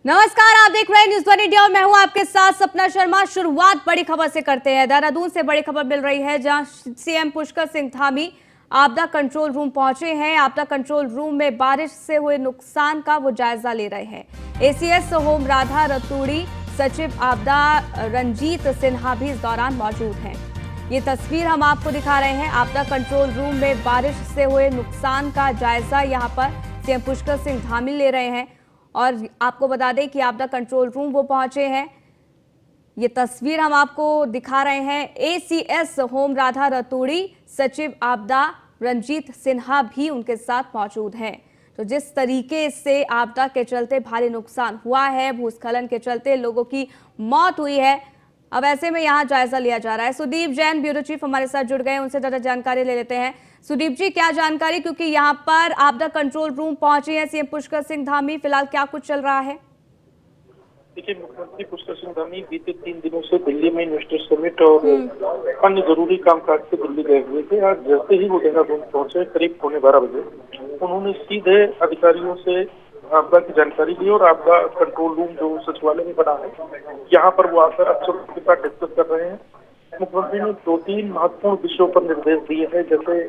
नमस्कार, आप देख रहे हैं न्यूज़ 1 इंडिया और मैं हूं आपके साथ सपना शर्मा। शुरुआत बड़ी खबर से करते हैं। देहरादून से बड़ी खबर मिल रही है, जहां सीएम पुष्कर सिंह धामी आपदा कंट्रोल रूम पहुंचे हैं। आपदा कंट्रोल रूम में बारिश से हुए नुकसान का वो जायजा ले रहे हैं। एसीएस होम राधा रतूड़ी, सचिव आपदा रंजीत सिन्हा भी इस दौरान मौजूद हैं। ये तस्वीर हम आपको दिखा रहे हैं। आपदा कंट्रोल रूम में बारिश से हुए नुकसान का जायजा यहां पर सीएम पुष्कर सिंह धामी ले रहे हैं। और आपको बता दें कि आपदा कंट्रोल रूम वो पहुंचे हैं। ये तस्वीर हम आपको दिखा रहे हैं। एसीएस होम राधा रतूड़ी, सचिव आपदा रंजीत सिन्हा भी उनके साथ मौजूद हैं। तो जिस तरीके से आपदा के चलते भारी नुकसान हुआ है, भूस्खलन के चलते लोगों की मौत हुई है, अब ऐसे में यहाँ जायजा लिया जा रहा है। सुदीप जैन ब्यूरो चीफ हमारे साथ जुड़ गए, उनसे ज्यादा जानकारी ले लेते हैं। सुदीप जी, क्या जानकारी, क्योंकि यहाँ पर आपदा कंट्रोल रूम पहुंचे हैं सीएम पुष्कर सिंह धामी, फिलहाल क्या कुछ चल रहा है? देखिए, मुख्यमंत्री पुष्कर सिंह धामी बीते 3 दिनों से दिल्ली में इन्वेस्टर समिट और अन्य जरूरी कामकाज से दिल्ली गए हुए थे। आज जैसे ही वो देहरादून पहुंचे करीब 12:15 बजे, उन्होंने सीधे अधिकारियों से आपदा की जानकारी ली और आपदा कंट्रोल रूम जो सचिवालय में बना है, यहाँ पर वो आकर अफसरों के साथ डिस्कस कर रहे हैं। मुख्यमंत्री ने 2-3 महत्वपूर्ण विषयों पर निर्देश दिए हैं, जैसे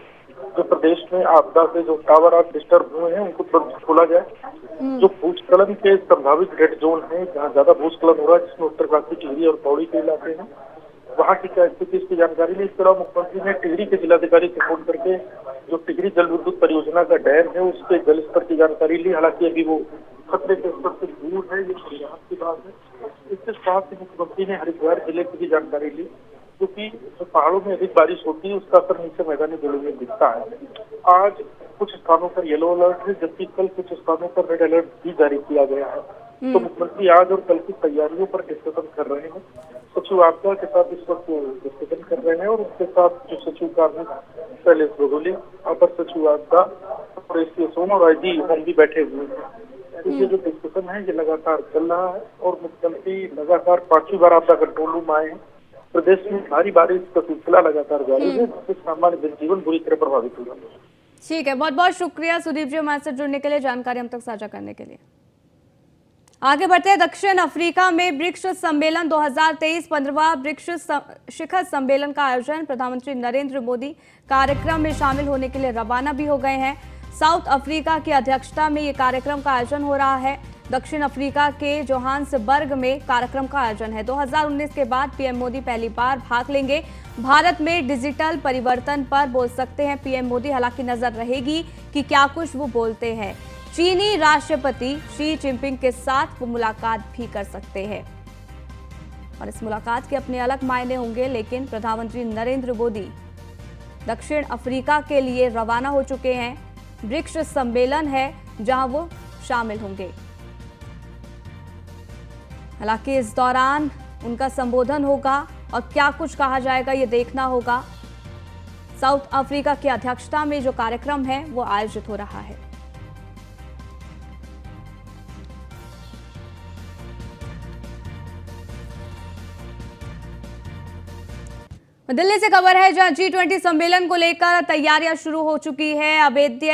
जो प्रदेश में आपदा से जो टावर आज डिस्टर्ब हुए हैं उनको तुरंत खोला जाए। जो भूस्खलन के संभावित रेड जोन है, जहाँ ज्यादा भूस्खलन हो रहा है, जिसमें उत्तरकाशी, टिहरी और पौड़ी के इलाके हैं, वहाँ की क्या स्थिति, इसकी जानकारी ली। इसके अलावा मुख्यमंत्री ने टिहरी के जिलाधिकारी से फोन करके जो टिहरी जल विद्युत परियोजना का डैम है उसके जल स्तर की जानकारी ली। हालांकि अभी वो खतरे के स्तर से दूर है, ये बड़ी राहत की बात है। इसके साथ ही मुख्यमंत्री ने हरिद्वार जिले की भी जानकारी ली, क्योंकि जो पहाड़ों में अधिक बारिश होती है उसका असर नीचे मैदानी जिलों में दिखता है। आज कुछ स्थानों पर येलो अलर्ट है, जबकि कल कुछ स्थानों पर रेड अलर्ट भी जारी किया गया है। तो मुख्यमंत्री आज और कल की तैयारियों पर डिस्कशन कर रहे हैं। सचिव आपदा के साथ इस वक्त डिस्कशन कर रहे हैं और उनके साथ जो सचिव कार्मिक शैलेश बघेल, अपर सचिव आपदा और एसीएस होम और आईजी होम भी बैठे हुए हैं। ये जो डिस्कशन है ये लगातार चल रहा है और मुख्यमंत्री लगातार 5वीं बार आपदा कंट्रोल रूम आए हैं। प्रदेश में भारी बारिश का सिलसिला लगातार जारी है, जिससे सामान्य जनजीवन बुरी तरह प्रभावित हुआ है। ठीक है, बहुत बहुत शुक्रिया सुदीप जी हमारे साथ जुड़ने के लिए, जानकारी हम तक साझा करने के लिए। आगे बढ़ते हैं। दक्षिण अफ्रीका में ब्रिक्स सम्मेलन 2023 15वां ब्रिक्स शिखर सम्मेलन का आयोजन, प्रधानमंत्री नरेंद्र मोदी कार्यक्रम में शामिल होने के लिए रवाना भी हो गए हैं। साउथ अफ्रीका की अध्यक्षता में ये कार्यक्रम का आयोजन हो रहा है। दक्षिण अफ्रीका के जोहान्सबर्ग में कार्यक्रम का आयोजन है। 2019 के बाद पीएम मोदी पहली बार भाग लेंगे। भारत में डिजिटल परिवर्तन पर बोल सकते हैं पीएम मोदी, हालांकि नजर रहेगी कि क्या कुछ वो बोलते हैं। चीनी राष्ट्रपति शी जिनपिंग के साथ वो मुलाकात भी कर सकते हैं और इस मुलाकात के अपने अलग मायने होंगे, लेकिन प्रधानमंत्री नरेंद्र मोदी दक्षिण अफ्रीका के लिए रवाना हो चुके हैं। ब्रिक्स सम्मेलन है जहां वो शामिल होंगे। हालांकि इस दौरान उनका संबोधन होगा और क्या कुछ कहा जाएगा ये देखना होगा। साउथ अफ्रीका की अध्यक्षता में जो कार्यक्रम है वो आयोजित हो रहा है। दिल्ली से खबर है, जहां G20 सम्मेलन को लेकर तैयारियां शुरू हो चुकी है। अभेद्य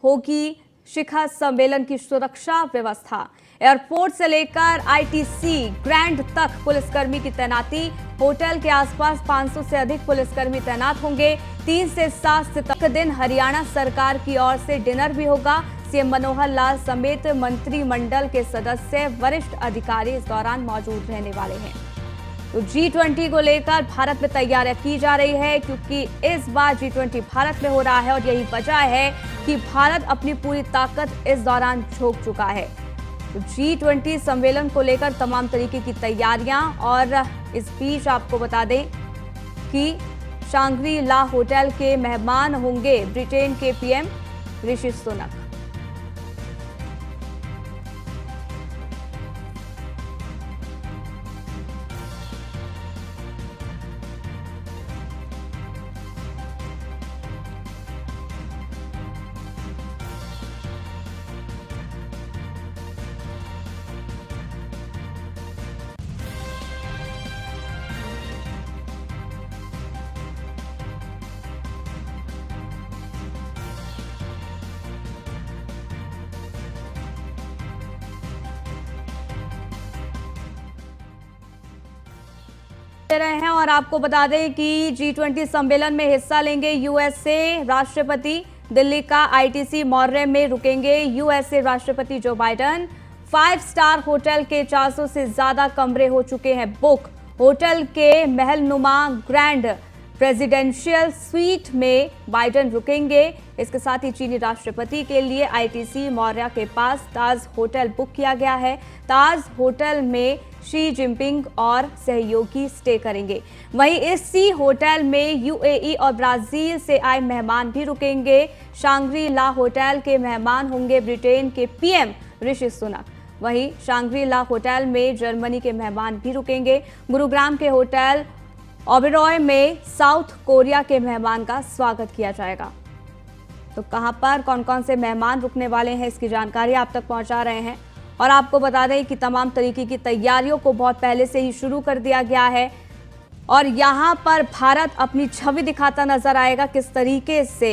होगी शिखर सम्मेलन की सुरक्षा व्यवस्था। एयरपोर्ट से लेकर आईटीसी ग्रैंड तक पुलिसकर्मी की तैनाती। होटल के आसपास 500 से अधिक पुलिसकर्मी तैनात होंगे। 3 से 7 सितंबर के दिन हरियाणा सरकार की ओर से डिनर भी होगा। सीएम मनोहर लाल समेत मंत्रिमंडल के सदस्य, वरिष्ठ अधिकारी इस दौरान मौजूद रहने वाले हैं। तो G20 को लेकर भारत में तैयारियां की जा रही है, क्योंकि इस बार G20 भारत में हो रहा है और यही वजह है कि भारत अपनी पूरी ताकत इस दौरान झोंक चुका है। तो G20 सम्मेलन को लेकर तमाम तरीके की तैयारियां, और इस बीच आपको बता दें कि शांग्री ला होटल के मेहमान होंगे ब्रिटेन के पीएम ऋषि सुनक। दे रहे हैं और आपको बता दें कि G20 सम्मेलन में हिस्सा लेंगे यूएसए राष्ट्रपति। दिल्ली का आईटीसी मौर्य में रुकेंगे यूएसए राष्ट्रपति जो बाइडेन। 5 स्टार होटल के 400 से ज्यादा कमरे हो चुके हैं बुक। होटल के महलनुमा ग्रैंड प्रेसिडेंशियल स्वीट में बाइडेन रुकेंगे। इसके साथ ही चीनी राष्ट्रपति के लिए आईटीसी मौर्य के पास ताज होटल बुक किया गया है। ताज होटल में शी जिनपिंग और सहयोगी स्टे करेंगे। वहीं इसी होटल में यूएई और ब्राजील से आए मेहमान भी रुकेंगे। शांग्री ला होटल के मेहमान होंगे ब्रिटेन के पीएम ऋषि सुनक। वहीं शांग्री ला होटल में जर्मनी के मेहमान भी रुकेंगे। गुरुग्राम के होटल ओबेरॉय में साउथ कोरिया के मेहमान का स्वागत किया जाएगा। तो कहां पर कौन कौन से मेहमान रुकने वाले हैं इसकी जानकारी आप तक पहुंचा रहे हैं और आपको बता दें कि तमाम तरीके की तैयारियों को बहुत पहले से ही शुरू कर दिया गया है और यहां पर भारत अपनी छवि दिखाता नजर आएगा। किस तरीके से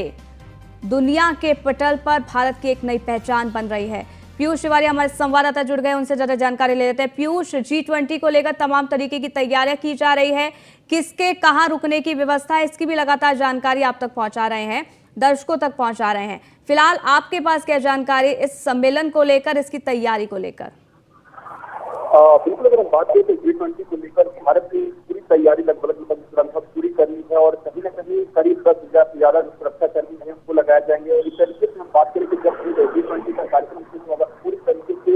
दुनिया के पटल पर भारत की एक नई पहचान बन रही है। पीयूष तिवारी हमारे संवाददाता जुड़ गए, उनसे ज्यादा जानकारी ले लेते हैं। पीयूष, G20 को लेकर तमाम तरीके की तैयारियां की जा रही है, किसके कहां रुकने की व्यवस्था है इसकी भी लगातार जानकारी आप तक पहुंचा रहे हैं, दर्शकों तक पहुंचा रहे हैं। फिलहाल आपके पास क्या जानकारी इस सम्मेलन को लेकर, इसकी तैयारी को लेकर? बिल्कुल, अगर हम बात करें तो G20 को लेकर भारत की पूरी तैयारी लगभग पूरी कर ली है और कहीं न कहीं करीब 10,000 से ज्यादा जो सुरक्षाकर्मी हैं उनको लगाए जाएंगे। और इस तरीके से हम बात करें कि जब G20 का कार्यक्रम शुरू होगा पूरी तरीके से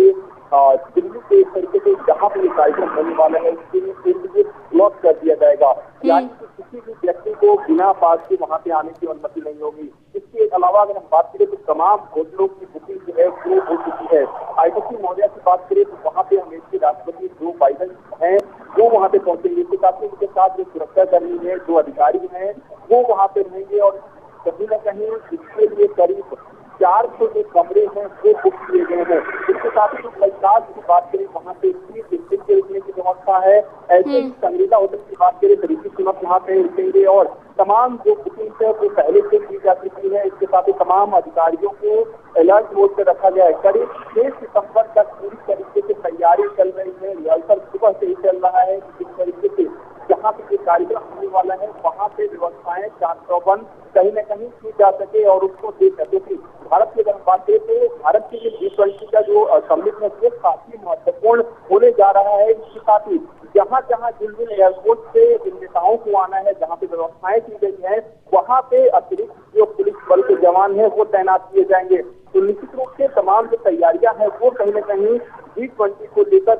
दिल्ली के इस तरीके से जहाँ पर ये कार्यक्रम होने वाला है उसके लिए ब्लॉक कर दिया जाएगा, यानी कि किसी भी व्यक्ति को बिना पास के वहाँ पे आने की अनुमति नहीं होगी। इसके अलावा अगर हम बात करें तो तमाम होटलों की बुकिंग जो है वो हो चुकी है। आईटीसी मौर्य की बात करें तो वहाँ पे अमेरिकी राष्ट्रपति जो बाइडेन हैं वो वहाँ पे पहुंचेंगे। इसके साथ ही उनके साथ जो सुरक्षाकर्मी है, जो अधिकारी हैं वो वहाँ पे रहेंगे और कहीं न कहीं इसके लिए करीब 400 जो कमरे हैं वो बुक किए गए हैं। इसके साथ ही जो कलताज की बात करें वहाँ पे के रुकने की व्यवस्था है। ऐसे ही संगीता होटल की बात करें तो ऋषि सुनक यहाँ पे रुकेंगे और तमाम जो बुकिंग है वो पहले से की जा चुकी है। इसके साथ ही तमाम अधिकारियों को अलर्ट मोड पर रखा गया है। करीब 6 सितंबर तक पूरी तरीके से तैयारी चल रही है। रिहर्सल सुबह से ही चल रहा है। जिस तरीके से जहाँ पे कार्यक्रम होने वाला है वहाँ पे व्यवस्थाएं चाक-चौबंद कहीं न कहीं की जा सके और उसको देख सके कि भारत की अगर बात करें तो भारत के लिए G20 का जो सम्मेलन है वो काफी महत्वपूर्ण होने जा रहा है। इसके साथ ही जहाँ जहाँ जिन जिन एयरपोर्ट से जिन नेताओं को आना है, जहाँ पे व्यवस्थाएं की गई है वहाँ पे अतिरिक्त जो पुलिस बल के जवान है वो तैनात किए जाएंगे। तो निश्चित रूप से तमाम जो तैयारियां हैं वो कहीं न कहीं G20 को लेकर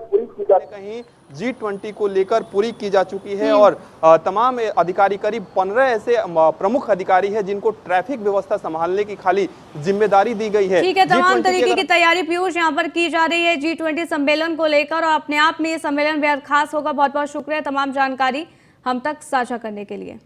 पूरी की जा चुकी है और तमाम अधिकारी करीब 15 ऐसे प्रमुख अधिकारी हैं जिनको ट्रैफिक व्यवस्था संभालने की खाली जिम्मेदारी दी गई है। ठीक है, तमाम तरीके की तैयारी पीयूष यहाँ पर की जा रही है G20 सम्मेलन को लेकर और अपने आप में ये सम्मेलन बेहद खास होगा। बहुत बहुत शुक्रिया तमाम जानकारी हम तक साझा करने के लिए।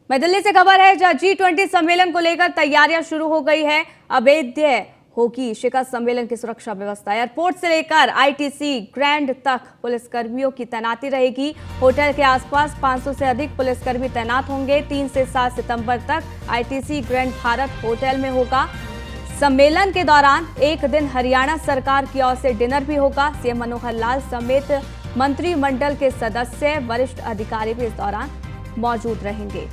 मैं दिल्ली से खबर है जहां G20 सम्मेलन को लेकर तैयारियां शुरू हो गई है। अभेद्य होगी शिखर सम्मेलन की सुरक्षा व्यवस्था। एयरपोर्ट से लेकर आईटीसी ग्रैंड तक पुलिसकर्मियों की तैनाती रहेगी। होटल के आसपास 500 से अधिक पुलिसकर्मी तैनात होंगे। 3 से 7 सितंबर तक आईटीसी ग्रैंड भारत होटल में होगा। सम्मेलन के दौरान एक दिन हरियाणा सरकार की ओर से डिनर भी होगा। सीएम मनोहर लाल समेत मंत्रिमंडल के सदस्य, वरिष्ठ अधिकारी भी इस दौरान मौजूद रहेंगे।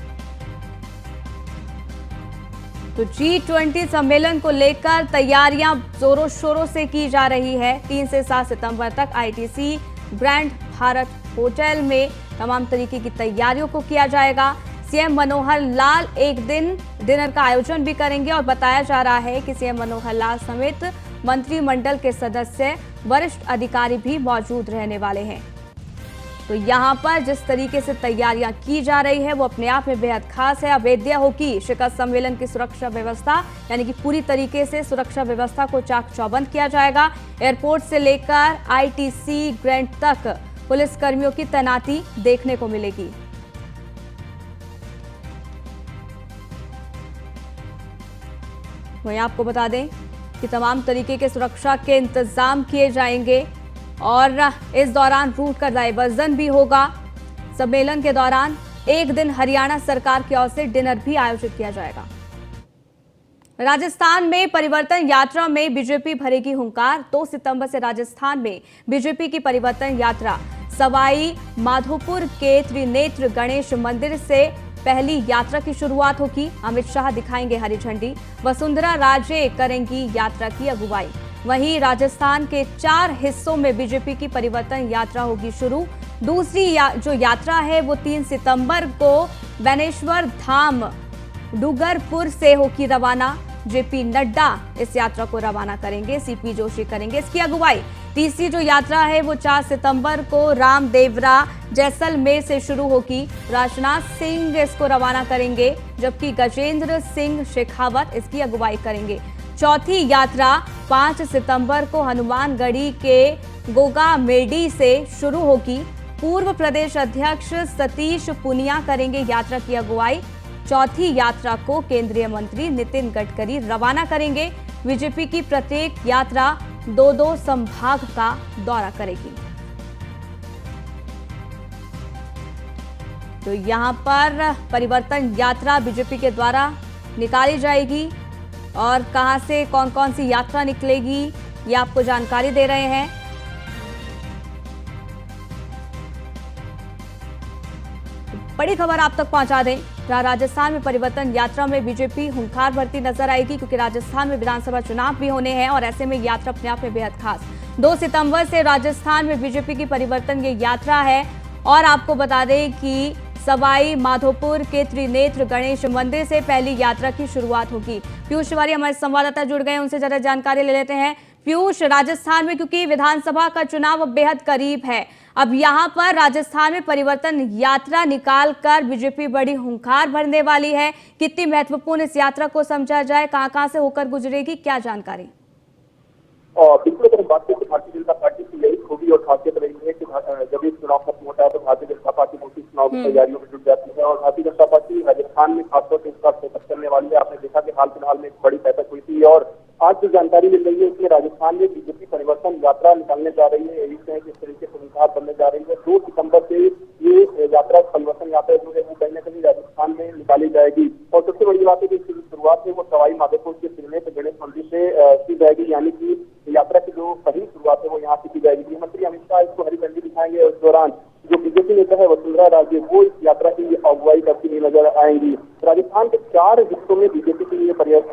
तो G20 सम्मेलन को लेकर तैयारियां जोरों शोरों से की जा रही है। 3 से 7 सितंबर तक आईटीसी ग्रैंड भारत होटल में तमाम तरीके की तैयारियों को किया जाएगा। सीएम मनोहर लाल एक दिन डिनर का आयोजन भी करेंगे और बताया जा रहा है कि सीएम मनोहर लाल समेत मंत्रिमंडल के सदस्य, वरिष्ठ अधिकारी भी मौजूद रहने वाले हैं। तो यहाँ पर जिस तरीके से तैयारियां की जा रही है वो अपने आप में बेहद खास है। अभेद्य होगी शिखर सम्मेलन की सुरक्षा व्यवस्था, यानी कि पूरी तरीके से सुरक्षा व्यवस्था को चाक-चौबंद किया जाएगा। एयरपोर्ट से लेकर आईटीसी ग्रैंड तक पुलिसकर्मियों की तैनाती देखने को मिलेगी। वहीं आपको बता दें कि तमाम तरीके के सुरक्षा के इंतजाम किए जाएंगे और इस दौरान रूट का डायवर्जन भी होगा। सम्मेलन के दौरान एक दिन हरियाणा सरकार की ओर से डिनर भी आयोजित किया जाएगा। राजस्थान में परिवर्तन यात्रा में बीजेपी भरेगी हुंकार। 2 सितंबर से राजस्थान में बीजेपी की परिवर्तन यात्रा सवाई माधोपुर के त्रिनेत्र गणेश मंदिर से पहली यात्रा की शुरुआत होगी। अमित शाह दिखाएंगे हरी झंडी। वसुंधरा राजे करेंगी यात्रा की अगुवाई। वहीं राजस्थान के 4 हिस्सों में बीजेपी की परिवर्तन यात्रा होगी शुरू। दूसरी जो यात्रा है वो 3 सितंबर को बेनेश्वर धाम डूंगरपुर से होगी रवाना। जेपी नड्डा इस यात्रा को रवाना करेंगे, सीपी जोशी करेंगे इसकी अगुवाई। तीसरी जो यात्रा है वो 4 सितंबर को रामदेवरा जैसलमेर से शुरू होगी। राजनाथ सिंह इसको रवाना करेंगे, जबकि गजेंद्र सिंह शेखावत इसकी अगुवाई करेंगे। चौथी यात्रा 5 सितंबर को हनुमानगढ़ी के गोगामेडी से शुरू होगी। पूर्व प्रदेश अध्यक्ष सतीश पुनिया करेंगे यात्रा की अगुवाई। चौथी यात्रा को केंद्रीय मंत्री नितिन गडकरी रवाना करेंगे। बीजेपी की प्रत्येक यात्रा 2-2 संभाग का दौरा करेगी। तो यहां पर परिवर्तन यात्रा बीजेपी के द्वारा निकाली जाएगी और कहां से कौन कौन सी यात्रा निकलेगी ये आपको जानकारी दे रहे हैं। बड़ी खबर आप तक पहुंचा दें। राजस्थान में परिवर्तन यात्रा में बीजेपी हुंकार भरती नजर आएगी, क्योंकि राजस्थान में विधानसभा चुनाव भी होने हैं और ऐसे में यात्रा अपने आप में बेहद खास। 2 सितंबर से राजस्थान में बीजेपी की परिवर्तन ये यात्रा है। और आपको बता दें कि सवाई माधोपुर के त्रिनेत्र गणेश मंदिर से पहली यात्रा की शुरुआत होगी। पीयूष तिवारी हमारे संवाददाता जुड़ गए, उनसे जरा जानकारी ले लेते हैं। पीयूष, राजस्थान में क्योंकि विधानसभा का चुनाव बेहद करीब है, अब यहां पर राजस्थान में परिवर्तन यात्रा निकालकर बीजेपी बड़ी हुंकार भरने वाली है। कितनी महत्वपूर्ण इस यात्रा को समझा जाए, कहां से होकर गुजरेगी, क्या जानकारी? बिल्कुल, अगर बात करें तो भारतीय जनता पार्टी की यही खूबी और खासियत रही है कि जब ये चुनाव खत्म होता है तो भारतीय जनता पार्टी मोटी चुनाव की तैयारियों में जुट जाती है। और भारतीय जनता पार्टी राजस्थान में खासतौर से इसका फोकस करने वाली है। आपने देखा कि हाल फिलहाल में एक बड़ी बैठक हुई थी और आज जो जानकारी मिल रही है उसमें राजस्थान में बीजेपी परिवर्तन यात्रा निकालने जा रही है। एक किस तरीके से हुंकार बनने जा रही है। 2 सितंबर से ये यात्रा, परिवर्तन यात्रा जो है वो कहीं न कहीं राजस्थान में निकाली जाएगी। और सबसे बड़ी बात है कि इसकी शुरुआत है वो सवाई माधोपुर के त्रिनेत्र गणेश मंदिर से की जाएगी, यानी कि यात्रा की जो पहली शुरुआत है वो यहाँ से की जाएगी। गृह मंत्री अमित शाह इसको हरी झंडी दिखाएंगे। उस दौरान जो बीजेपी नेता है वसुंधरा राजे वो इस यात्रा की अगुवाई करती हुई नजर आएंगी। राजस्थान के 4 हिस्सों में बीजेपी की ये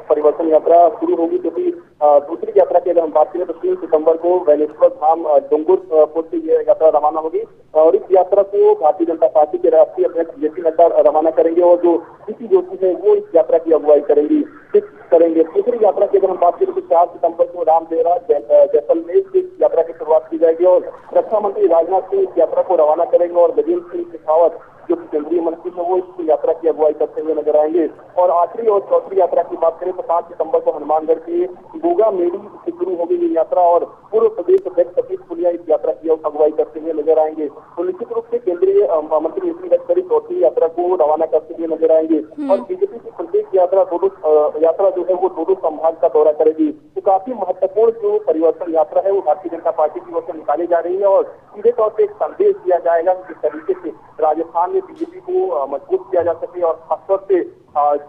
परिवर्तन यात्रा शुरू होगी, क्योंकि दूसरी यात्रा की अगर हम बात करें तो 3 सितंबर को बेनेश्वर धाम डूंगरपुर से ये यात्रा रवाना होगी। और इस यात्रा को भारतीय जनता पार्टी के राष्ट्रीय अध्यक्ष जेपी नड्डा रवाना करेंगे और जो सीपी जोशी है वो इस यात्रा की अगुवाई करेंगे। दूसरी यात्रा की अगर हम बात करें तो 4 सितंबर को रामदेवरा जैसलमेर से यात्रा की शुरुआत की जाएगी और रक्षा मंत्री राजनाथ सिंह इस यात्रा को रवाना करेंगे और गजेंद्र सिंह शेखावत जो केंद्रीय मंत्री है वो इस यात्रा की अगुवाई करते हुए नजर आएंगे। और आखिरी और चौथी यात्रा की बात करें तो 5 सितंबर को हनुमानगढ़ के गोगामेडी से शुरू होगी ये यात्रा और पूर्व प्रदेश अध्यक्ष सतीश पुनिया इस यात्रा की अगुवाई करते हुए नजर आएंगे। तो निश्चित रूप से केंद्रीय मंत्री नितिन गडकरी चौथी यात्रा को रवाना करते हुए नजर आएंगे। और बीजेपी की प्रत्येक यात्रा जो है वो 2-2 संभाग का दौरा करेगी। तो काफी महत्वपूर्ण जो परिवर्तन यात्रा है वो भारतीय जनता पार्टी की ओर से निकाली जा रही है और सीधे तौर पर एक संदेश दिया जाएगा कि किस तरीके से राजस्थान में बीजेपी को मजबूत किया जा सके और खासतौर से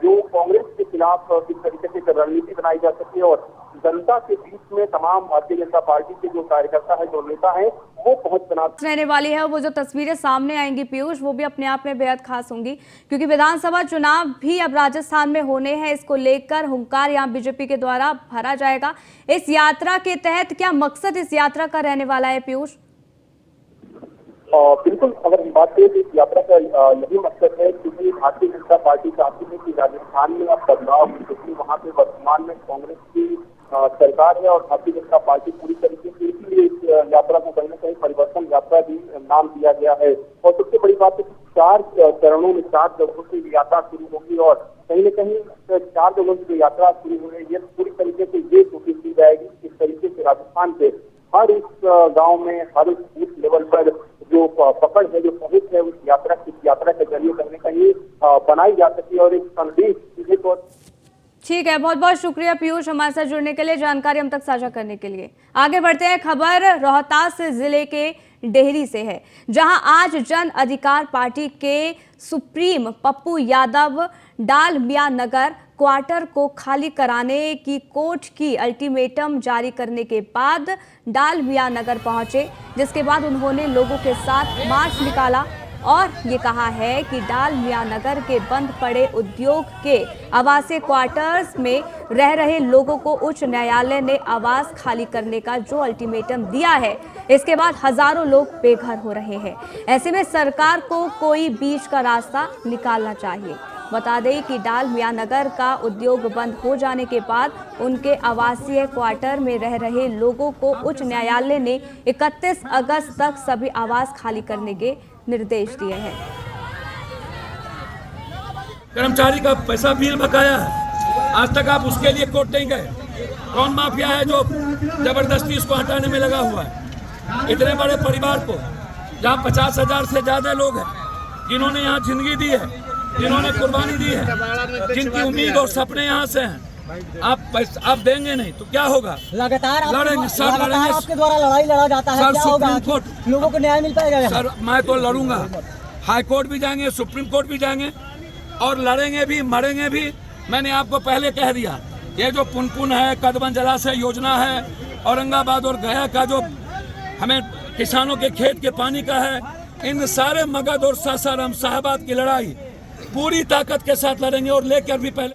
जो कांग्रेस के खिलाफ किस तरीके से रणनीति बनाई जा सके और जनता के बीच में तमाम भारतीय जनता पार्टी के जो कार्यकर्ता है, जो नेता है, वो पहुंच रहने वाली है। वो जो तस्वीरें सामने आएंगी पीयूष, वो भी अपने आप में बेहद खास होंगी, क्योंकि विधानसभा चुनाव भी अब राजस्थान में होने हैं। इसको लेकर हुंकार यहाँ बीजेपी के द्वारा भरा जाएगा। इस यात्रा के तहत क्या मकसद इस यात्रा का रहने वाला है पीयूष? बिल्कुल, अगर हम बात करें तो इस यात्रा का यही मकसद है, क्योंकि भारतीय जनता पार्टी चाहती है कि राजस्थान में अब बदलाव, क्योंकि वहाँ पे वर्तमान में कांग्रेस की सरकार है और भारतीय जनता पार्टी पूरी तरीके से, इसलिए इस यात्रा को कहीं न कहीं परिवर्तन यात्रा भी नाम दिया गया है। और सबसे बड़ी बात है कि 4 चरणों में 4 जगहों से यात्रा शुरू होगी और कहीं न कहीं 4 जगहों से जो यात्रा शुरू हो रही है पूरी तरीके से ये कोशिश की जाएगी किस तरीके से राजस्थान के हर इस गाँव में, हर इस लेवल पर जो पकड़ है, जो पहुंच है, उस यात्रा के जरिए कहीं न कहीं बनाई जा सके और एक संदेश सीधे तौर। ठीक है, बहुत बहुत शुक्रिया पीयूष हमारे साथ जुड़ने के लिए, जानकारी हम तक साझा करने के लिए। आगे बढ़ते हैं, खबर रोहतास जिले के डेहरी से है, जहां आज जन अधिकार पार्टी के सुप्रीम पप्पू यादव डालमिया नगर क्वार्टर को खाली कराने की कोर्ट की अल्टीमेटम जारी करने के बाद डालमिया नगर पहुंचे, जिसके बाद उन्होंने लोगों के साथ मार्च निकाला और ये कहा है कि डालमिया नगर के बंद पड़े उद्योग के आवासीय क्वार्टर्स में रह रहे लोगों को उच्च न्यायालय ने आवास खाली करने का जो अल्टीमेटम दिया है, इसके बाद हजारों लोग बेघर हो रहे हैं। ऐसे में सरकार को कोई बीच का रास्ता निकालना चाहिए। बता दें कि डालमिया नगर का उद्योग बंद हो जाने के बाद उनके आवासीय क्वार्टर में रह रहे लोगों को उच्च न्यायालय ने 31 अगस्त तक सभी आवास खाली करने के निर्देश दिए हैं। कर्मचारी का पैसा बिल बकाया है, आज तक आप उसके लिए कोर्ट नहीं गए। कौन माफिया है जो जबरदस्ती उसको हटाने में लगा हुआ है? इतने बड़े परिवार को, जहाँ 50,000 से ज्यादा लोग हैं, जिन्होंने यहाँ जिंदगी दी है, जिन्होंने कुर्बानी दी है, जिनकी उम्मीद और सपने यहाँ से हैं, आप देंगे नहीं तो क्या होगा? लगातार लड़ेंगे सर, लड़ेंगे। आपके द्वारा लड़ाई लड़ा जाता है, सर, क्या होगा? सुप्रीम कोर्ट लोगों को न्याय मिल पाएगा? सर मैं तो लड़ूंगा, हाई कोर्ट भी जाएंगे, सुप्रीम कोर्ट भी जाएंगे और लड़ेंगे भी, मरेंगे भी। मैंने आपको पहले कह दिया, ये जो पुनपुन है, कदबन जलाशय योजना है, औरंगाबाद और गया का जो हमें किसानों के खेत के पानी का है, इन सारे मगध और सासाराम साहबाद की लड़ाई पूरी ताकत के साथ लड़ेंगे और लेकर भी पहले।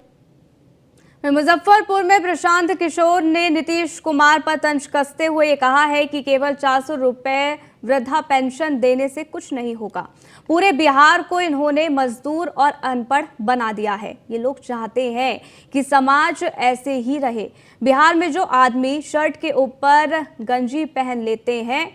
मुजफ्फरपुर में प्रशांत किशोर ने नीतीश कुमार पर तंज कसते हुए ये कहा है कि केवल 400 रुपए वृद्धा पेंशन देने से कुछ नहीं होगा। पूरे बिहार को इन्होंने मजदूर और अनपढ़ बना दिया है। ये लोग चाहते हैं कि समाज ऐसे ही रहे। बिहार में जो आदमी शर्ट के ऊपर गंजी पहन लेते हैं,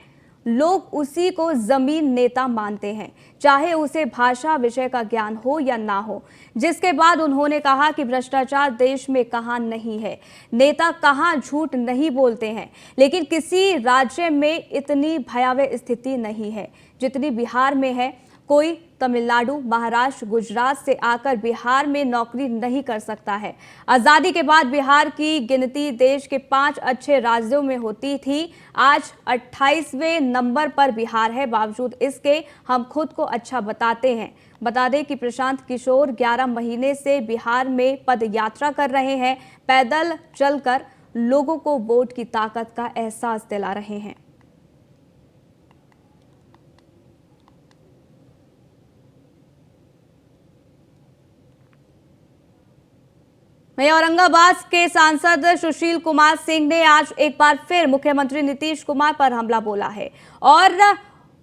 लोग उसी को जमीन नेता मानते हैं, चाहे उसे भाषा विषय का ज्ञान हो या ना हो। जिसके बाद उन्होंने कहा कि भ्रष्टाचार देश में कहाँ नहीं है, नेता कहाँ झूठ नहीं बोलते हैं, लेकिन किसी राज्य में इतनी भयावह स्थिति नहीं है जितनी बिहार में है। कोई तमिलनाडु, महाराष्ट्र, गुजरात से आकर बिहार में नौकरी नहीं कर सकता है। आज़ादी के बाद बिहार की गिनती देश के 5 अच्छे राज्यों में होती थी। आज 28वें नंबर पर बिहार है। बावजूद इसके हम खुद को अच्छा बताते हैं। बता दें कि प्रशांत किशोर 11 महीने से बिहार में पद यात्रा कर रहे हैं। पैदल चलकर लोगों को वोट की ताकत का एहसास दिला रहे हैं। वहीं औरंगाबाद के सांसद सुशील कुमार सिंह ने आज एक बार फिर मुख्यमंत्री नीतीश कुमार पर हमला बोला है और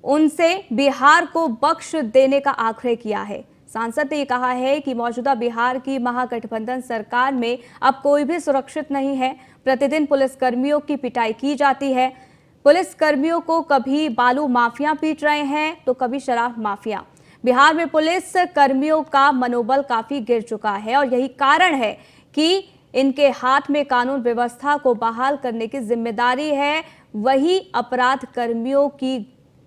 उनसे बिहार को बख्श देने का आग्रह किया है। सांसद ने कहा है कि मौजूदा बिहार की महागठबंधन सरकार में अब कोई भी सुरक्षित नहीं है। प्रतिदिन पुलिसकर्मियों की पिटाई की जाती है। पुलिसकर्मियों को कभी बालू माफिया पीट रहे हैं तो कभी शराब माफिया। बिहार में पुलिस कर्मियों का मनोबल काफी गिर चुका है और यही कारण है कि इनके हाथ में कानून व्यवस्था को बहाल करने की जिम्मेदारी है। वही अपराध कर्मियों की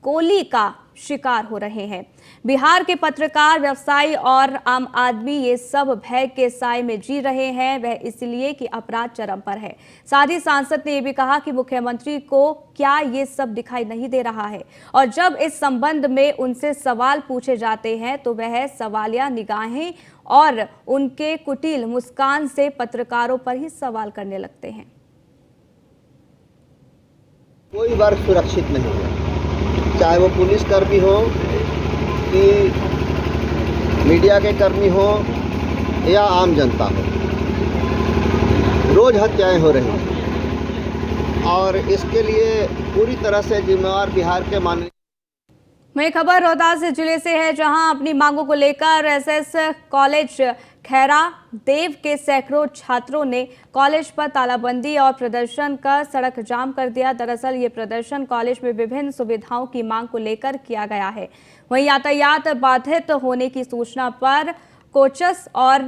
गोली का शिकार हो रहे हैं। बिहार के पत्रकार, व्यवसायी और आम आदमी ये सब भय के साए में जी रहे हैं, वह इसलिए कि अपराध चरम पर है। साथ ही सांसद ने यह भी कहा कि मुख्यमंत्री को क्या ये सब दिखाई नहीं दे रहा है और जब इस संबंध में उनसे सवाल पूछे जाते हैं तो वह सवालिया निगाहें और उनके कुटिल मुस्कान से पत्रकारों पर ही सवाल करने लगते हैं। कोई वर्ग सुरक्षित नहीं है, चाहे वो पुलिसकर्मी हो कि मीडिया के कर्मी हो या आम जनता हो। रोज हत्याएं हो रही हैं और इसके लिए पूरी तरह से जिम्मेवार बिहार के माननीय। वही खबर रोहतास जिले से है, जहां अपनी मांगों को लेकर एसएस कॉलेज खैरा देव के सैकड़ों छात्रों ने कॉलेज पर तालाबंदी और प्रदर्शन कर सड़क जाम कर दिया। दरअसल ये प्रदर्शन कॉलेज में विभिन्न सुविधाओं की मांग को लेकर किया गया है। वहीं यातायात बाधित होने की सूचना पर कोचस और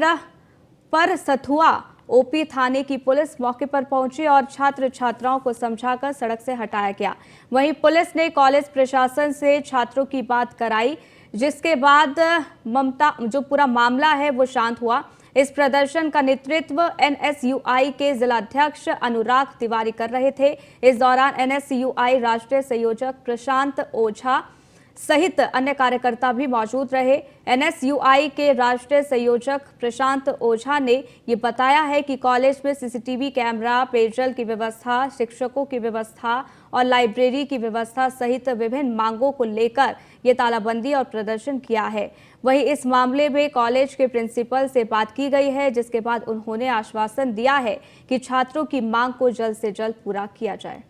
पर सथुआ ओपी थाने की पुलिस मौके पर पहुंची और छात्र छात्राओं को समझाकर सड़क से हटाया गया। वहीं पुलिस ने कॉलेज प्रशासन से छात्रों की बात कराई, जिसके बाद जो पूरा मामला है वो शांत हुआ। इस प्रदर्शन का नेतृत्व एनएसयूआई के जिलाध्यक्ष अनुराग तिवारी कर रहे थे। इस दौरान एनएसयूआई राष्ट्रीय संयोजक प्रशांत ओझा, सहित अन्य कार्यकर्ता भी मौजूद रहे। एनएसयूआई के राष्ट्रीय संयोजक प्रशांत ओझा ने ये बताया है कि कॉलेज में सीसीटीवी कैमरा, पेयजल की व्यवस्था, शिक्षकों की व्यवस्था और लाइब्रेरी की व्यवस्था सहित विभिन्न मांगों को लेकर ये तालाबंदी और प्रदर्शन किया है। वहीं इस मामले में कॉलेज के प्रिंसिपल से बात की गई है, जिसके बाद उन्होंने आश्वासन दिया है कि छात्रों की मांग को जल्द से जल्द पूरा किया जाए।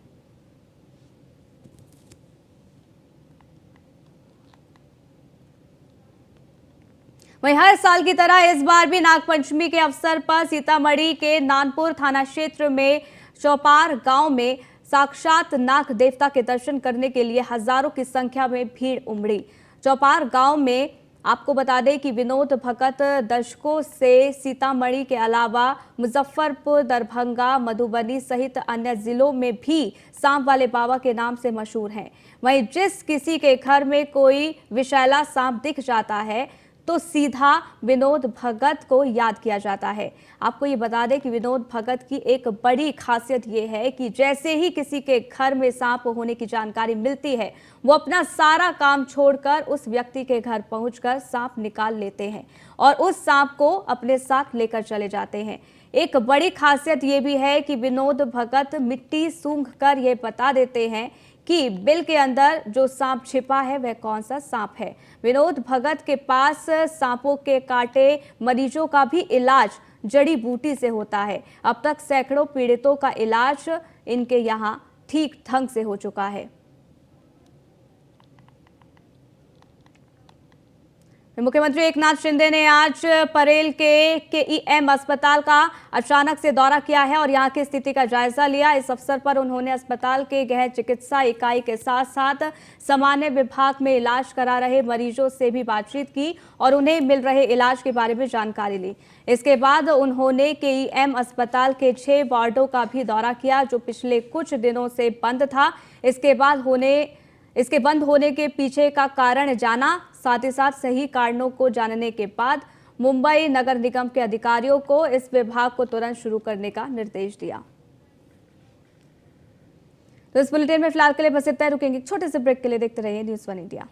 वहीं हर साल की तरह इस बार भी नागपंचमी के अवसर पर सीतामढ़ी के नानपुर थाना क्षेत्र में चौपार गांव में साक्षात नाग देवता के दर्शन करने के लिए हजारों की संख्या में भीड़ उमड़ी। चौपार गांव में आपको बता दें कि विनोद भगत दशकों से सीतामढ़ी के अलावा मुजफ्फरपुर, दरभंगा, मधुबनी सहित अन्य जिलों में भी सांप वाले बाबा के नाम से मशहूर हैं। वहीं जिस किसी के घर में कोई विषैला सांप दिख जाता है तो सीधा विनोद भगत को याद किया जाता है। आपको ये बता दें कि विनोद भगत की एक बड़ी खासियत ये है कि जैसे ही किसी के घर में सांप होने की जानकारी मिलती है, वो अपना सारा काम छोड़कर उस व्यक्ति के घर पहुंचकर सांप निकाल लेते हैं और उस सांप को अपने साथ लेकर चले जाते हैं। एक बड़ी खासियत ये भी है कि विनोद भगत मिट्टी सूंघ कर ये बता देते हैं कि बिल के अंदर जो सांप छिपा है वह कौन सा सांप है। विनोद भगत के पास सांपों के काटे मरीजों का भी इलाज जड़ी बूटी से होता है। अब तक सैकड़ों पीड़ितों का इलाज इनके यहाँ ठीक ढंग से हो चुका है। मुख्यमंत्री एकनाथ शिंदे ने आज परेल के केईएम अस्पताल का अचानक से दौरा किया है और यहां की स्थिति का जायजा लिया। इस अवसर पर उन्होंने अस्पताल के गहन चिकित्सा इकाई के साथ साथ सामान्य विभाग में इलाज करा रहे मरीजों से भी बातचीत की और उन्हें मिल रहे इलाज के बारे में जानकारी ली। इसके बाद उन्होंने केईएम अस्पताल के 6 वार्डों का भी दौरा किया, जो पिछले कुछ दिनों से बंद था। इसके बंद होने के पीछे का कारण जाना, साथ ही साथ सही कारणों को जानने के बाद मुंबई नगर निगम के अधिकारियों को इस विभाग को तुरंत शुरू करने का निर्देश दिया। तो इस बुलेटिन में फिलहाल के लिए बस इतना ही। रुकेंगे एक छोटे से ब्रेक के लिए। देखते रहिए न्यूज़ 1 इंडिया।